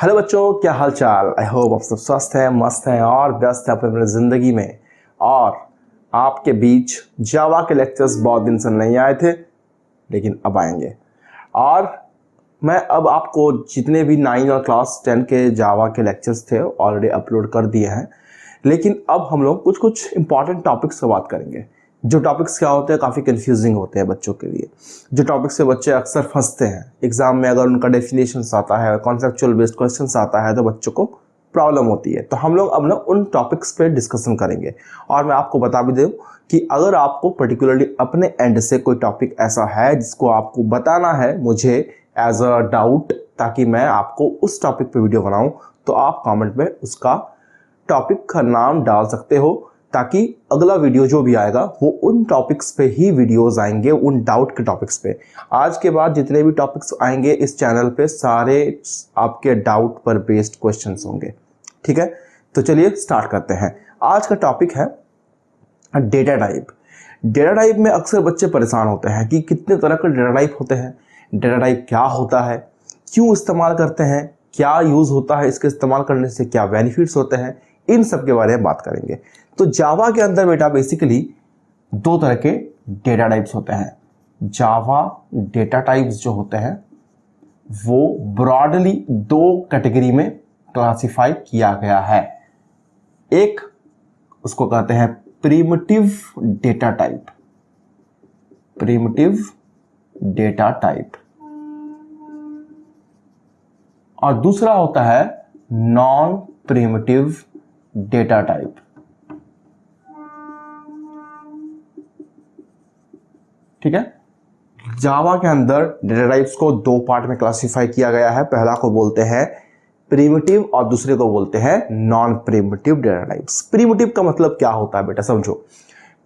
Hello बच्चों, क्या हाल चाल। आई होप आप सब स्वस्थ हैं, मस्त हैं और व्यस्त हैं अपने ज़िंदगी में। और आपके बीच जावा के लेक्चर्स बहुत दिन से नहीं आए थे, लेकिन अब आएंगे। और मैं अब आपको जितने भी 9 और क्लास 10 के जावा के लेक्चर्स थे ऑलरेडी अपलोड कर दिए हैं। लेकिन अब हम लोग कुछ कुछ इंपॉर्टेंट टॉपिक्स पर बात करेंगे। जो टॉपिक्स क्या होते हैं, काफ़ी कंफ्यूजिंग होते हैं बच्चों के लिए। जो टॉपिक्स से बच्चे अक्सर फंसते हैं एग्जाम में, अगर उनका डेफिनेशंस आता है, कॉन्सेप्चुअल बेस्ड क्वेश्चंस आता है, तो बच्चों को प्रॉब्लम होती है। तो हम लोग अब ना उन टॉपिक्स पे डिस्कशन करेंगे। और मैं आपको बता भी दूं कि अगर आपको पर्टिकुलरली अपने एंड से कोई टॉपिक ऐसा है जिसको आपको बताना है मुझे एज अ डाउट, ताकि मैं आपको उस टॉपिक पे वीडियो बनाऊं, तो आप कमेंट में उसका टॉपिक का नाम डाल सकते हो, ताकि अगला वीडियो जो भी आएगा वो उन टॉपिक्स पे ही वीडियोस आएंगे, उन डाउट के टॉपिक्स पे। आज के बाद जितने भी टॉपिक्स आएंगे इस चैनल पे सारे आपके डाउट पर बेस्ड क्वेश्चंस होंगे। ठीक है, तो चलिए स्टार्ट करते हैं। आज का टॉपिक है डेटा टाइप। डेटा टाइप में अक्सर बच्चे परेशान होते हैं कि कितने तरह के डेटा टाइप होते हैं, डेटा टाइप क्या होता है, क्यों इस्तेमाल करते हैं, क्या यूज़ होता है, इसके इस्तेमाल करने से क्या बेनिफिट्स होते हैं, इन सब के बारे में बात करेंगे। तो जावा के अंदर बेटा बेसिकली 2 तरह के डेटा टाइप्स होते हैं। जावा डेटा टाइप्स जो होते हैं वो ब्रॉडली 2 कैटेगरी में क्लासिफाई किया गया है। एक उसको कहते हैं primitive data type, primitive data type, और दूसरा होता है नॉन प्रिमिटिव डेटा टाइप। ठीक है, जावा के अंदर डेटा टाइप्स को 2 पार्ट में क्लासिफाई किया गया है। पहला को बोलते हैं प्रिमिटिव और दूसरे को बोलते हैं non primitive data types. Primitive का मतलब क्या होता है बेटा, समझो।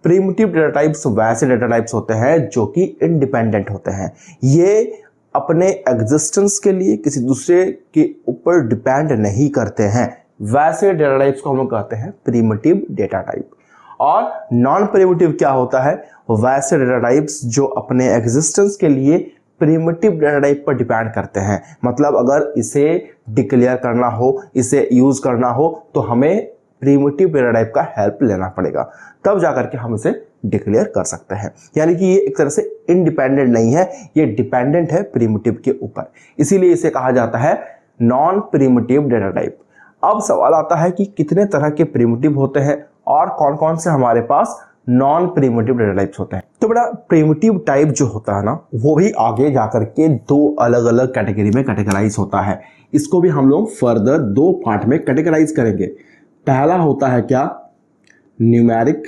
प्रिमिटिव डेटा टाइप्स वैसे डेटा टाइप्स होते हैं जो कि इंडिपेंडेंट होते हैं। ये अपने एग्जिस्टेंस के लिए किसी दूसरे के ऊपर डिपेंड नहीं करते हैं। वैसे डेटा टाइप्स को हम लोग कहते हैं प्रिमिटिव डेटा टाइप। और नॉन प्रिमिटिव क्या होता है, वैसे डेटा टाइप्स जो अपने एग्जिस्टेंस के लिए प्रिमिटिव डेटा टाइप पर डिपेंड करते हैं। मतलब अगर इसे डिक्लेयर करना हो, इसे यूज करना हो, तो हमें प्रिमिटिव डेटा टाइप का हेल्प लेना पड़ेगा, तब जाकर के हम इसे डिक्लेयर कर सकते हैं। यानी कि ये एक तरह से इंडिपेंडेंट नहीं है, ये डिपेंडेंट है प्रिमिटिव के ऊपर, इसीलिए इसे कहा जाता है नॉन प्रिमिटिव डेटा टाइप। अब सवाल आता है कि कितने तरह के प्रिमिटिव होते हैं और कौन कौन से हमारे पास नॉन प्रिमिटिव डेटा टाइप्स होते हैं। तो बेटा प्रिमिटिव टाइप जो होता है ना, वो भी आगे जाकर के 2 अलग अलग कैटेगरी में कैटेगराइज होता है। इसको भी हम लोग फर्दर 2 पार्ट में कैटेगराइज करेंगे। पहला होता है क्या, न्यूमेरिक,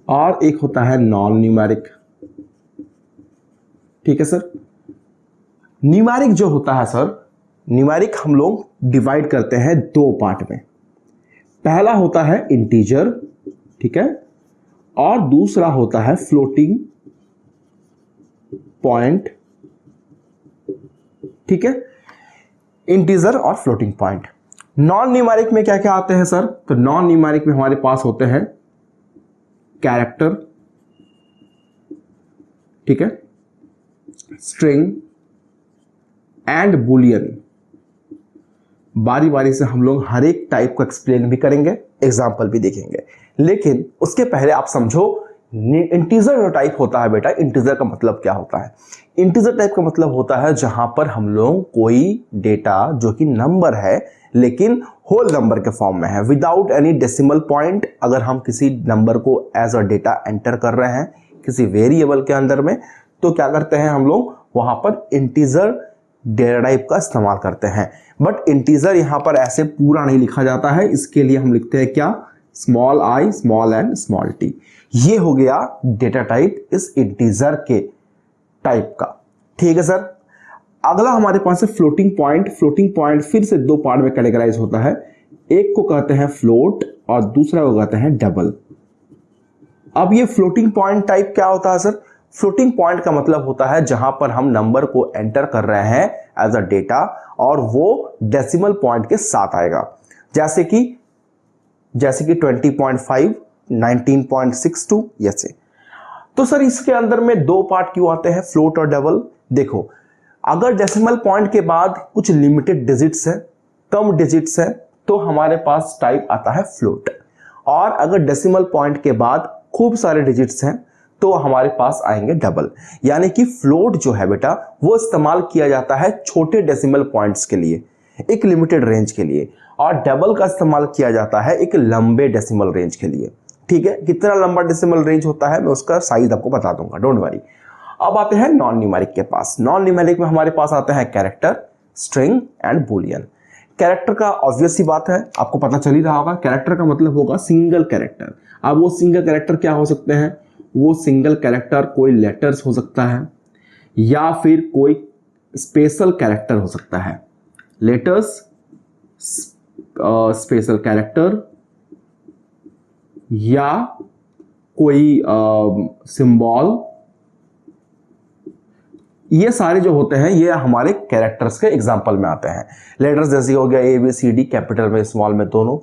और एक होता है नॉन न्यूमेरिक। ठीक है सर। न्यूमेरिक जो होता है सर, न्यूमेरिक हम लोग डिवाइड करते हैं 2 पार्ट में। पहला होता है इंटीजर, ठीक है, और दूसरा होता है फ्लोटिंग पॉइंट। ठीक है, इंटीजर और फ्लोटिंग पॉइंट। नॉन न्यूमेरिक में क्या क्या आते हैं सर, तो नॉन न्यूमेरिक में हमारे पास होते हैं कैरेक्टर, ठीक है, स्ट्रिंग एंड बुलियन। बारी बारी से हम लोग हर एक टाइप को एक्सप्लेन भी करेंगे, एग्जाम्पल भी देखेंगे। लेकिन उसके पहले आप समझो इंटीजर जो टाइप होता है बेटा, इंटीजर का मतलब क्या होता है। इंटीजर टाइप का मतलब होता है जहां पर हम लोग कोई डेटा जो कि नंबर है लेकिन होल नंबर के फॉर्म में है, विदाउट एनी डेसिमल पॉइंट। अगर हम किसी नंबर को एज अ डेटा एंटर कर रहे हैं किसी वेरिएबल के अंदर में, तो क्या करते हैं हम लोग वहां पर इंटीजर डेटा टाइप का इस्तेमाल करते हैं। बट इंटीजर यहां पर ऐसे पूरा नहीं लिखा जाता है, इसके लिए हम लिखते हैं क्या, small I, small N, small T. ये हो गया डेटा टाइप इस इंटीजर के टाइप का। ठीक है सर। अगला हमारे पास है फ्लोटिंग पॉइंट। फ्लोटिंग पॉइंट फिर से 2 पार्ट में कैटेगराइज होता है। एक को कहते हैं फ्लोट और दूसरा को कहते हैं डबल। अब ये फ्लोटिंग पॉइंट टाइप क्या होता है सर, फ्लोटिंग पॉइंट का मतलब होता है जहां पर हम नंबर को एंटर कर रहे हैं एज अ डेटा और वो डेसिमल पॉइंट के साथ आएगा, जैसे कि 20.5, 19.62 ऐसे। तो सर इसके अंदर में 2 पार्ट क्यों आते हैं, फ्लोट और डबल। देखो अगर डेसिमल पॉइंट के बाद कुछ लिमिटेड डिजिट्स है, कम डिजिट्स है, तो हमारे पास टाइप आता है फ्लोट। और अगर डेसिमल पॉइंट के बाद खूब सारे डिजिट्स हैं तो हमारे पास आएंगे डबल। यानी कि फ्लोट जो है बेटा वो इस्तेमाल किया जाता है छोटे डेसिमल पॉइंट्स के लिए, एक लिमिटेड रेंज के लिए, और डबल का इस्तेमाल किया जाता है एक लंबे डेसिमल रेंज के लिए। ठीक है, कितना लंबा डेसिमल रेंज होता है मैं उसका साइज आपको बता दूंगा, डोंट वरी। अब आते हैं नॉन न्यूमेरिक के पास। नॉन न्यूमेरिक में हमारे पास आते हैं character, string and Boolean. Character का ऑब्वियस सी बात है, आपको पता चल ही रहा होगा, कैरेक्टर का मतलब होगा सिंगल कैरेक्टर। अब वो सिंगल कैरेक्टर क्या हो सकते हैं? वो सिंगल कैरेक्टर कोई लेटर्स हो सकता है या फिर कोई स्पेशल कैरेक्टर हो सकता है। लेटर्स, स्पेशल कैरेक्टर या कोई सिंबल, ये सारे जो होते हैं ये हमारे कैरेक्टर्स के एग्जांपल में आते हैं। लेटर्स जैसे हो गया A B C D, capital में स्मॉल में दोनों।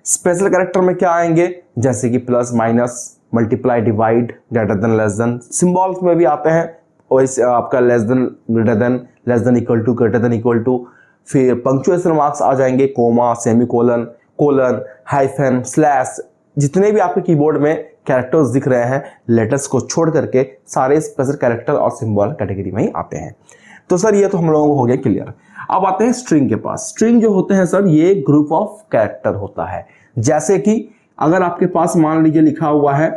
स्पेशल कैरेक्टर में क्या आएंगे? जैसे कि plus, minus, multiply, divide, greater than, less than. Symbols में भी आते हैं और आपका less than, greater than, less than equal to, greater than equal to. फिर पंक्चुएशन मार्क्स आ जाएंगे, comma, semicolon, colon, hyphen, slash. जितने भी आपके कीबोर्ड में कैरेक्टर्स दिख रहे हैं लेटर्स को छोड़ करके सारे स्पेशल कैरेक्टर और सिंबल कैटेगरी में ही आते हैं। तो सर ये तो हम लोगों को हो गया क्लियर। अब आते हैं स्ट्रिंग के पास। स्ट्रिंग जो होते हैं सर ये ग्रुप ऑफ कैरेक्टर होता है। जैसे कि अगर आपके पास मान लीजिए लिखा हुआ है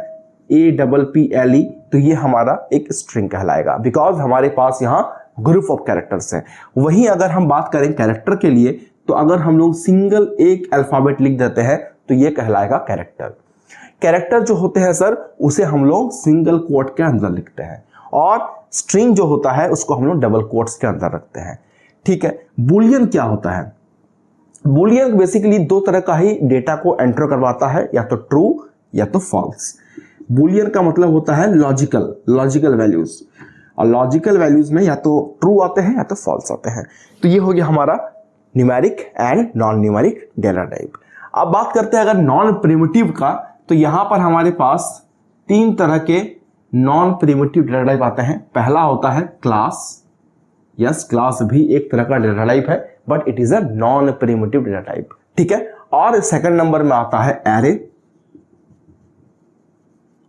APPLE, तो ये हमारा एक स्ट्रिंग कहलाएगा, बिकॉज हमारे पास यहाँ ग्रुप ऑफ कैरेक्टर्स हैं। वहीं अगर हम बात करें कैरेक्टर के लिए, तो अगर हम लोग सिंगल एक अल्फाबेट लिख देते हैं तो ये कहलाएगा कैरेक्टर। कैरेक्टर जो होते हैं सर उसे हम लोग सिंगल कोट के अंदर लिखते हैं, और स्ट्रिंग जो होता है उसको हम लोग डबल कोट्स के अंदर रखते हैं। ठीक है, बुलियन क्या होता है? बुलियन बेसिकली दो तरह का ही डेटा को एंटर करवाता है, या तो ट्रू या तो फॉल्स। बुलियन का मतलब होता है लॉजिकल वैल्यूज, और लॉजिकल वैल्यूज में या तो ट्रू आते हैं या तो फॉल्स आते हैं। तो ये हो गया हमारा numeric and non numeric data type. अब बात करते हैं अगर नॉन प्रिमिटिव का, तो यहां पर हमारे पास तीन तरह के नॉन प्रिमिटिव डेटा टाइप आते हैं। पहला होता है क्लास। यस, क्लास भी एक तरह का डेटा टाइप है, but it is a non primitive data type. ठीक है, और सेकंड नंबर में आता है एरे,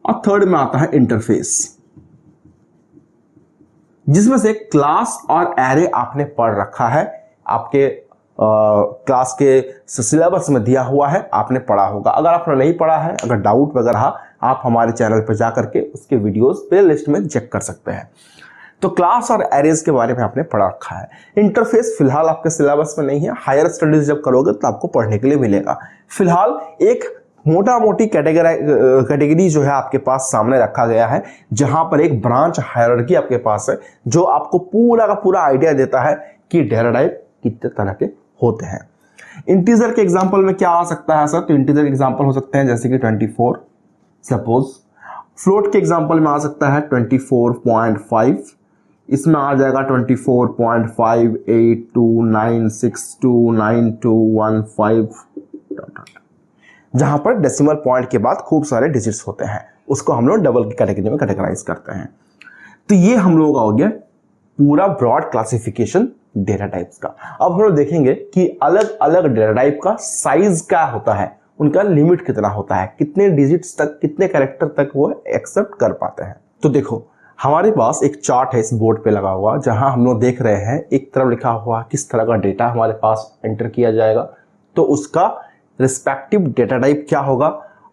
और थर्ड में आता है इंटरफेस। जिसमें से क्लास और एरे आपने पढ़ रखा है, आपके क्लास के सिलेबस में दिया हुआ है, आपने पढ़ा होगा। अगर आपने नहीं पढ़ा है, अगर डाउट वगैरह आप हमारे चैनल पर जा करके उसके वीडियोस प्ले लिस्ट में चेक कर सकते हैं। तो क्लास और एरेज के बारे में आपने पढ़ा रखा है। इंटरफेस फिलहाल आपके सिलेबस में नहीं है, हायर स्टडीज जब करोगे तो आपको पढ़ने के लिए मिलेगा। फिलहाल एक मोटा मोटी कैटेगरी जो है आपके पास सामने रखा गया है, जहां पर एक ब्रांच हायरार्की आपके पास है जो आपको पूरा का पूरा आइडिया देता है कि डेटा टाइप कितने तरह के होते हैं। इंटीजर के एग्जांपल में क्या आ सकता है सर? तो इंटीजर के एग्जांपल हो सकते हैं जैसे कि 24 सपोज। फ्लोट के एग्जांपल में आ सकता है 24.5, इसमें आ जाएगा 24.5829629215, जहां पर डेसिमल पॉइंट के बाद खूब सारे डिजिट्स होते हैं, उसको हम लोग डबल की कैटेगरी में कैटेगराइज करते हैं। तो ये हम लोगों का हो गया पूरा ब्रॉड क्लासिफिकेशन डेटा टाइप्स का। अब हम लोग देखेंगे कि अलग अलग डेटा टाइप का साइज क्या होता है, उनका लिमिट कितना होता है, कितने डिजिट्स तक, कितने कैरेक्टर तक वो एक्सेप्ट कर पाते हैं। तो देखो हमारे पास एक चार्ट है इस बोर्ड पे लगा हुआ, जहां हम लोग देख रहे हैं एक तरफ लिखा हुआ किस तरह का डेटा हमारे पास एंटर किया जाएगा, तो उसका रिस्पेक्टिव डेटा टाइप क्या होगा,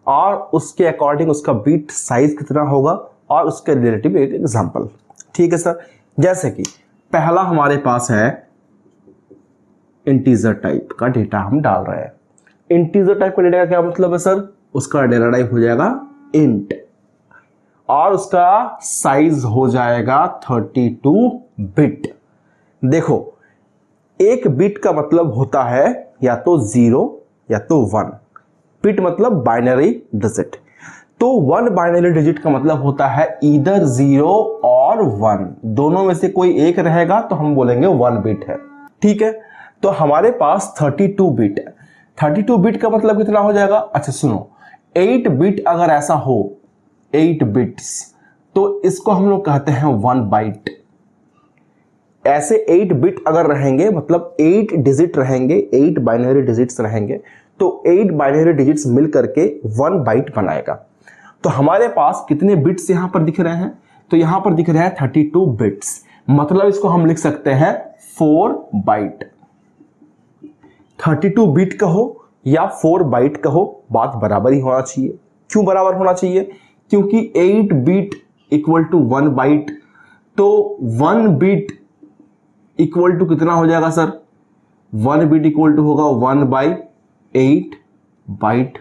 और उसके अकॉर्डिंग उसका बीट साइज कितना होगा, और उसके रिलेटिव एक एग्जांपल। ठीक है सर, जैसे कि पहला हमारे पास है इंटीजर टाइप का डेटा हम डाल रहे हैं। इंटीजर टाइप का डेटा का क्या मतलब है सर? उसका डेटा टाइप हो जाएगा इंट, और उसका साइज हो जाएगा 32 बिट। देखो एक बिट का मतलब होता है या तो 0 या तो 1। बिट मतलब बाइनरी डिजिट, तो 1 बाइनरी डिजिट का मतलब होता है इधर 0 और 1, दोनों में से कोई एक रहेगा तो हम बोलेंगे 1 बिट है। ठीक है, तो हमारे पास 32 बिट है। 32 बिट का मतलब कितना हो जाएगा? अच्छा सुनो, 8 बिट अगर ऐसा हो, 8 बिट्स, तो इसको हम लोग कहते हैं 1 बाइट। ऐसे 8 बिट अगर रहेंगे, मतलब 8 डिजिट रहेंगे, 8 बाइनरी डिजिट्स रहेंगे, तो 8 बाइनरी डिजिट्स मिल करके 1 बाइट बनाएगा। तो हमारे पास कितने बिट्स यहां पर दिख रहे हैं? तो यहां पर दिख रहे हैं 32 बिट्स, मतलब इसको हम लिख सकते हैं 4 बाइट। 32 बिट कहो या 4 बाइट कहो, बात बराबर ही होना चाहिए। क्यों बराबर होना चाहिए? क्योंकि 8 बिट इक्वल टू 1 बाइट, तो 1 बिट इक्वल टू कितना हो जाएगा सर? 1 बिट इक्वल टू होगा 1/8 बाइट।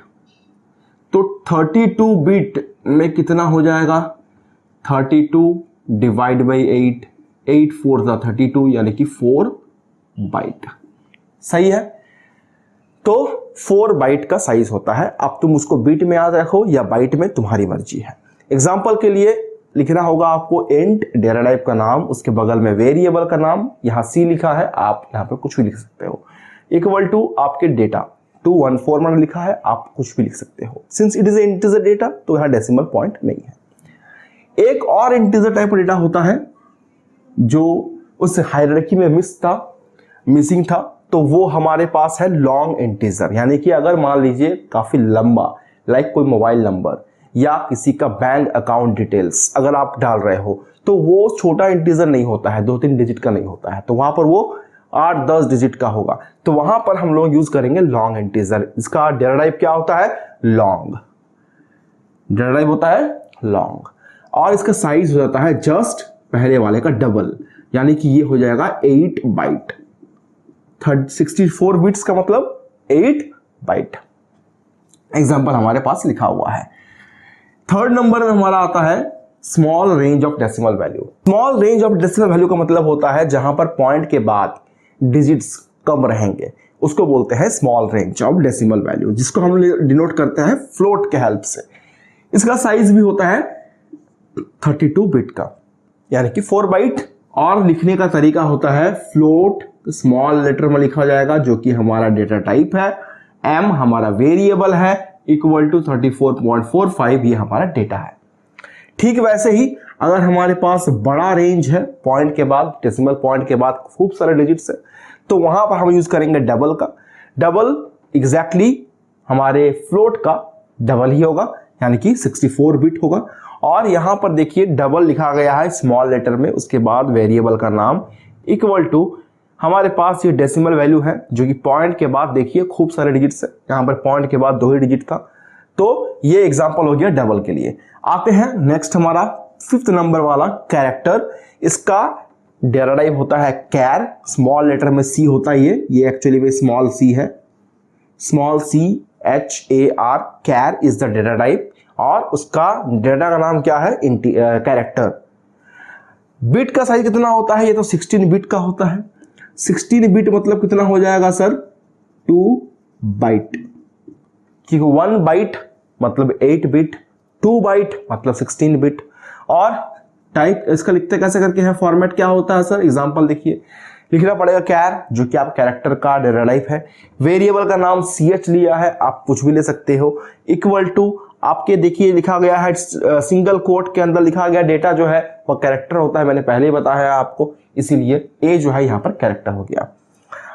तो 32 बिट में कितना हो जाएगा? 32 डिवाइड बाई 8, 8 4 जा 32, यानी कि 4 बाइट। सही है? तो 4 बाइट का साइज होता है। अब तुम उसको बिट में याद रखो या बाइट में, तुम्हारी मर्जी है। एग्जाम्पल के लिए लिखना होगा आपको इंट डेटा टाइप का नाम, उसके बगल में वेरिएबल का नाम, यहां सी लिखा है, आप यहां पर कुछ भी लिख सकते हो, इक्वल टू आपके डेटा 214 में लिखा है, आप कुछ भी लिख सकते हो। Since it is integer data, तो यहां डेसिमल पॉइंट नहीं है। एक और इंटीजर टाइप का डेटा होता है जो उस हायरार्की में मिसिंग था, तो वो हमारे पास है लॉन्ग इंटीजर। यानी कि अगर मान लीजिए काफी लंबा, लाइक कोई मोबाइल नंबर या किसी का बैंक अकाउंट डिटेल्स अगर आप डाल रहे हो, तो वो छोटा इंटीजर नहीं होता है, 2-3 डिजिट का नहीं होता है, तो वहां पर वो 8-10 डिजिट का होगा। तो वहां पर हम लोग यूज करेंगे लॉन्ग इंटीजर। इसका डेटा टाइप क्या होता है? लॉन्ग। डेटा टाइप होता है लॉन्ग, और इसका साइज हो जाता है जस्ट पहले वाले का डबल, यानी कि ये हो जाएगा 8 बाइट। 64 बिट्स का मतलब 8 बाइट। एग्जाम्पल हमारे पास लिखा हुआ है। थर्ड नंबर में हमारा आता है small range of decimal value. Small range of decimal value का मतलब होता है जहां पर पॉइंट के बाद डिजिट्स कम रहेंगे, उसको बोलते हैं small range of decimal value, जिसको हम डिनोट करते हैं फ्लोट के हेल्प से। इसका साइज भी होता है 32 बिट का, यानी कि 4 बाइट। और लिखने का तरीका होता है फ्लोट, स्मॉल लेटर में लिखा जाएगा, जो कि हमारा डेटा टाइप है, m हमारा वेरिएबल है, इक्वल टू 34.45 ये हमारा डेटा है। ठीक वैसे ही अगर हमारे पास बड़ा रेंज है, पॉइंट के बाद, डेसिमल पॉइंट के बाद खूब सारे डिजिट्स है, तो वहां पर हम यूज करेंगे डबल का। डबल एग्जैक्टली हमारे फ्लोट का डबल ही होगा, यानी कि 64 बिट होगा। और यहां पर देखिए डबल लिखा गया है स्मॉल लेटर में, उसके बाद वेरिएबल का नाम, इक्वल टू हमारे पास ये डेसिमल वैल्यू है, जो कि पॉइंट के बाद देखिए खूब सारे डिजिट्स है, यहां पर पॉइंट के बाद 2 ही डिजिट था, तो ये एग्जांपल हो गया डबल के लिए। आते हैं नेक्स्ट हमारा 5th नंबर वाला कैरेक्टर। इसका डेटा टाइप होता है कैर, स्मॉल लेटर में सी होता है, ये एक्चुअली में स्मॉल सी है, small CHAR, char is the data type. और उसका डेटा का नाम क्या है? कैरेक्टर। बिट का साइज कितना होता है? ये तो 16 बिट का होता है। 16 बिट मतलब कितना हो जाएगा सर? 2 बाइट, क्योंकि 1 बाइट मतलब 8 बिट, 2 बाइट मतलब 16 बिट। और टाइप इसका लिखते कैसे करके है, फॉर्मेट क्या होता है सर? एग्जांपल देखिए, लिखना पड़ेगा कैर, जो कि आप कैरेक्टर का डेटा टाइप है। वेरिएबल का नाम CH लिया है, आप कुछ भी ले सकते हो, इक्वल टू आपके देखिए लिखा गया है सिंगल कोट के अंदर लिखा गया डेटा जो है वो कैरेक्टर होता है, मैंने पहले ही बताया आपको, इसीलिए ए जो है यहां पर कैरेक्टर हो गया।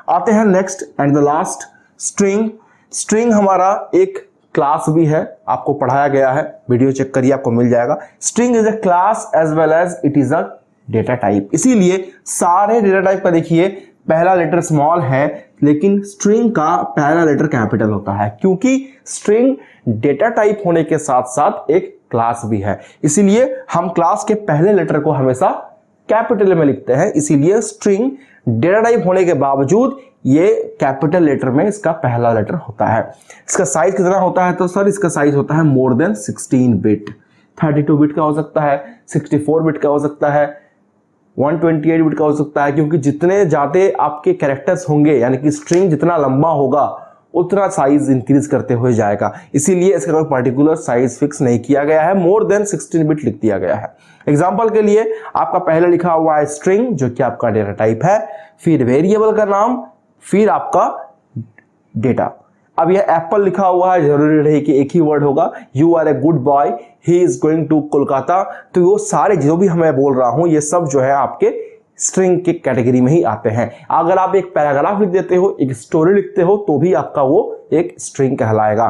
आते हैं next and the last, string. String हमारा एक क्लास भी है, आपको पढ़ाया गया है, वीडियो चेक करिए आपको मिल जाएगा। String is a class as well as it is a data type, इसीलिए सारे डेटा टाइप का देखिए पहला लेटर स्मॉल है, लेकिन स्ट्रिंग का पहला लेटर कैपिटल होता है, क्योंकि स्ट्रिंग डेटा टाइप होने के साथ साथ एक क्लास भी है, इसीलिए हम क्लास के पहले लेटर को हमेशा कैपिटल में लिखते हैं। इसीलिए स्ट्रिंग डेटा टाइप होने के बावजूद ये कैपिटल लेटर में इसका पहला लेटर होता है। इसका साइज कितना होता है? तो सर इसका साइज होता है मोर देन 16 बिट। 32 बिट का हो सकता है, 64 बिट का हो सकता है, 128 बिट का हो सकता है, क्योंकि जितने ज्यादा आपके कैरेक्टर्स होंगे, यानी कि स्ट्रिंग जितना लंबा होगा उतना साइज इंक्रीज करते हुए जाएगा, इसीलिए इसका कोई पर्टिकुलर साइज फिक्स नहीं किया गया है, मोर देन 16 बिट लिख दिया गया है। एग्जांपल के लिए आपका पहले लिखा हुआ है स्ट्रिंग, जो कि आपका डेटा टाइप है, फिर वेरिएबल का नाम, फिर आपका डेटा। अब यह एप्पल लिखा हुआ है, जरूरी नहीं कि एक ही वर्ड होगा, you are a good boy, he is going to Kolkata, तो वो सारे जो भी मैं बोल रहा हूं ये सब जो है आपके स्ट्रिंग के कैटेगरी में ही आते हैं। अगर आप एक पैराग्राफ लिख देते हो, एक स्टोरी लिखते हो, तो भी आपका वो एक स्ट्रिंग कहलाएगा।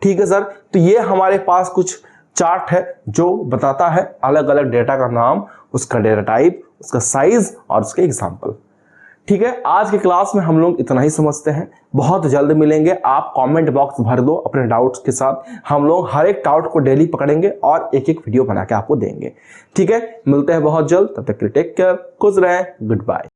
ठीक है सर, तो ये हमारे पास कुछ चार्ट है जो बताता है अलग अलग डेटा का नाम, उसका डेटा टाइप, उसका साइज और उसके एग्जाम्पल। ठीक है, आज के क्लास में हम लोग इतना ही समझते हैं। बहुत जल्द मिलेंगे, आप कमेंट बॉक्स भर दो अपने डाउट्स के साथ। हम लोग हर एक डाउट को डेली पकड़ेंगे और एक एक वीडियो बना के आपको देंगे। ठीक है, मिलते हैं बहुत जल्द, तब तक के लिए टेक केयर, खुश रहें, गुड बाय।